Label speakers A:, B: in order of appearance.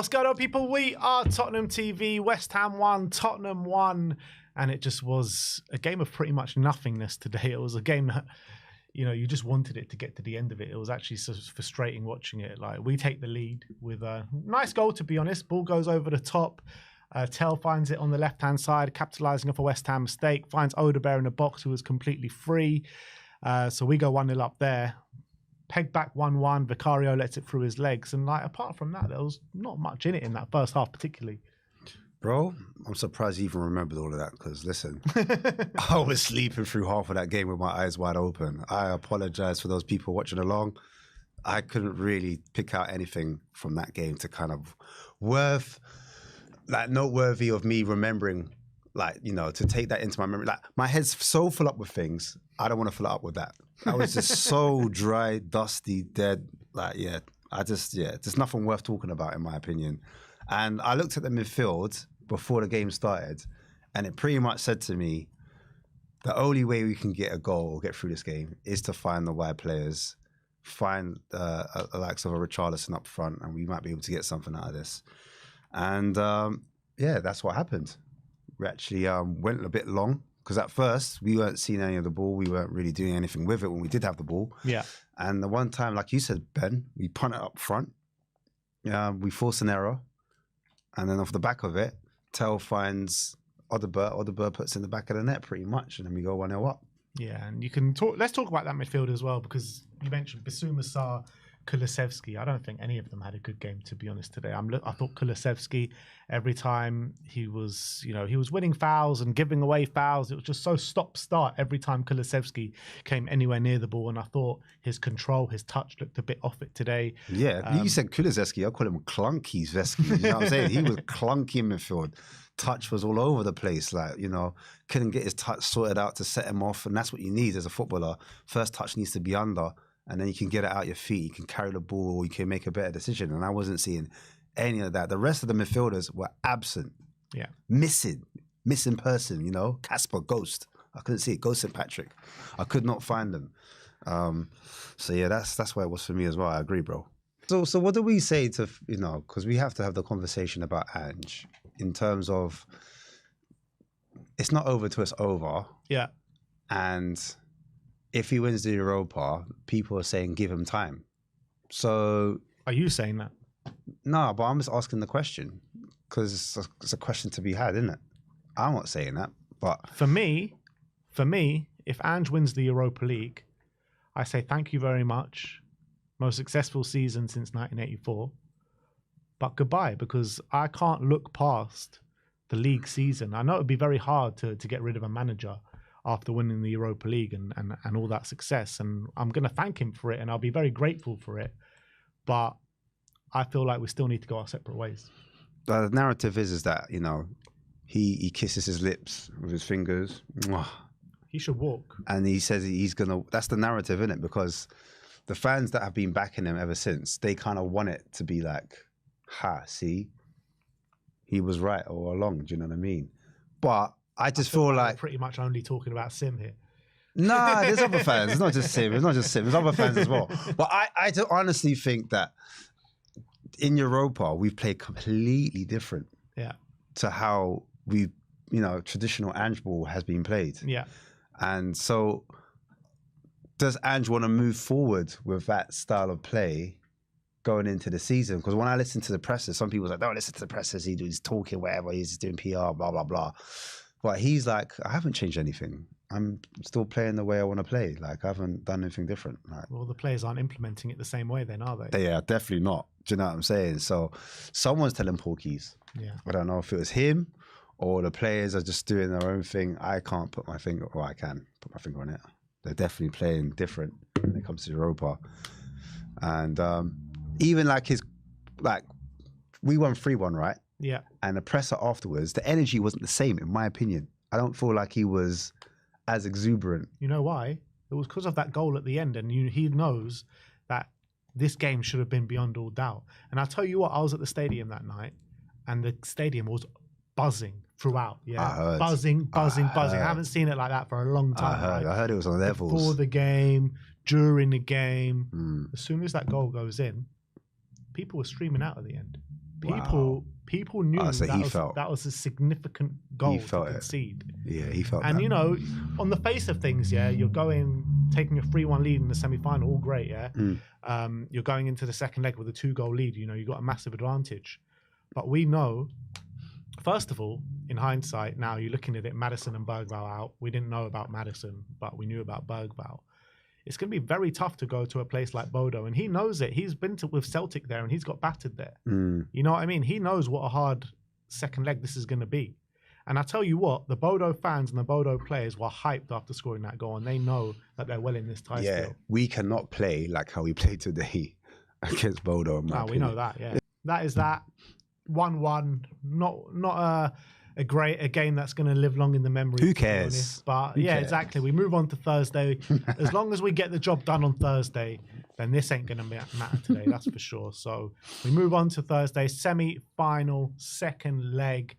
A: What's going on, people? We are Tottenham TV. West Ham won, Tottenham won, and it just was a game of pretty much nothingness today. It was a game that, you know, you just wanted it to get to the end of it. It was actually so frustrating watching it. Like, we take the lead with a nice goal, to be honest. Ball goes over the top. Tell finds it on the left-hand side, capitalising off a West Ham mistake. Finds Odebear in the box, who was completely free. So we go 1-0 up there. Peg back 1-1. Vicario lets it through his legs. And like, apart from that, there was not much in it in that first half particularly.
B: Bro, I'm surprised you even remembered all of that because, listen, I was sleeping through half of that game with my eyes wide open. I apologize for those people watching along. I couldn't really pick out anything from that game to kind of noteworthy of me remembering, like, you know, to take that into my memory. Like, my head's so full up with things, I don't want to fill it up with that. I was just so dry, dusty, dead. Like, there's nothing worth talking about, in my opinion. And I looked at the midfield before the game started, and it pretty much said to me, the only way we can get a goal or get through this game is to find the wide players, find the likes of a Richarlison up front, and we might be able to get something out of this. And that's what happened. We actually went a bit long because at first we weren't seeing any of the ball. We weren't really doing anything with it when we did have the ball. Yeah. And the one time, like you said, Ben, we punt it up front. We force an error. And then off the back of it, Tell finds Odebear. Odebear puts in the back of the net pretty much. And then we go 1-0 up. Yeah,
A: and you can talk. Let's talk about that midfield as well, because you mentioned Bissouma, Sarr, Kulusevski. I don't think any of them had a good game, to be honest, today. I thought Kulusevski, every time he was winning fouls and giving away fouls. It was just so stop-start every time Kulusevski came anywhere near the ball. And I thought his control, his touch looked a bit off it today.
B: Yeah, you said Kulusevski. I call him Clunky Zveski. You know what I'm saying? He was clunky in midfield. Touch was all over the place. Like, you know, couldn't get his touch sorted out to set him off. And that's what you need as a footballer. First touch needs to be under. And then you can get it out your feet. You can carry the ball, or you can make a better decision. And I wasn't seeing any of that. The rest of the midfielders were absent. Yeah. Missing person, you know. Casper, Ghost. I couldn't see it. Ghost and Patrick. I could not find them. So yeah, that's where it was for me as well. I agree, bro. So what do we say to, you know, because we have to have the conversation about Ange in terms of it's not over till it's over. Yeah. And if he wins the Europa, people are saying give him time. So
A: are you saying that?
B: No, but I'm just asking the question because it's a question to be had, isn't it? I'm not saying that, but
A: for me, if Ange wins the Europa League, I say thank you very much. Most successful season since 1984. But goodbye, because I can't look past the league season. I know it would be very hard to get rid of a manager after winning the Europa League and all that success. And I'm going to thank him for it, and I'll be very grateful for it. But I feel like we still need to go our separate ways.
B: The narrative is that, you know, he kisses his lips with his fingers.
A: He should walk.
B: And he says he's going to... That's the narrative, isn't it? Because the fans that have been backing him ever since, they kind of want it to be like, see, he was right all along. Do you know what I mean? But I feel like...
A: We're pretty much only talking about Sim here.
B: Nah, there's other fans. It's not just Sim. There's other fans as well. But I do honestly think that in Europa, we've played completely different to how traditional Ange ball has been played. Yeah. And so does Ange want to move forward with that style of play going into the season? Because when I listen to the pressers, some people are like, don't listen to the pressers. He's talking whatever. He's doing PR, blah, blah, blah. But he's like, I haven't changed anything. I'm still playing the way I want to play. Like, I haven't done anything different. Like,
A: well, the players aren't implementing it the same way then, are they?
B: Yeah, definitely not. Do you know what I'm saying? So someone's telling Paul Keys. Yeah. I don't know if it was him or the players are just doing their own thing. I can't put my finger, or I can put my finger on it. They're definitely playing different when it comes to Europa. And even we won 3-1, right? Yeah. And the presser afterwards, the energy wasn't the same, in my opinion. I don't feel like he was as exuberant.
A: You know why? It was because of that goal at the end, and he knows that this game should have been beyond all doubt. And I'll tell you what, I was at the stadium that night, and the stadium was buzzing throughout. Yeah, buzzing. I haven't seen it like that for a long time.
B: I heard it was on levels.
A: Before the game, during the game. As soon as that goal goes in, people were streaming out at the end. people knew
B: so
A: that was a significant goal to concede.
B: Yeah, he felt
A: and
B: that.
A: you know, on the face of things, yeah, you're taking a 3-1 lead in the semi-final, all great, yeah. You're going into the second leg with a 2-goal lead. You know, you got a massive advantage. But we know, first of all, in hindsight, now you're looking at it, Maddison and Bergvall out. We didn't know about Maddison, but we knew about Bergvall. It's going to be very tough to go to a place like Bodo, and he knows it. He's been with Celtic there, and he's got battered there. You know what I mean? He knows what a hard second leg this is going to be. And I tell you what, the Bodo fans and the Bodo players were hyped after scoring that goal, and they know that they're well in this tie still.
B: We cannot play like how we played today against Bodo.
A: We know that, yeah. That is that. 1-1, not a game that's going to live long in the memory.
B: Who cares?
A: But Who cares? Exactly. We move on to Thursday. As long as we get the job done on Thursday, then this ain't going to matter today, that's for sure. So we move on to Thursday, semi-final, second leg.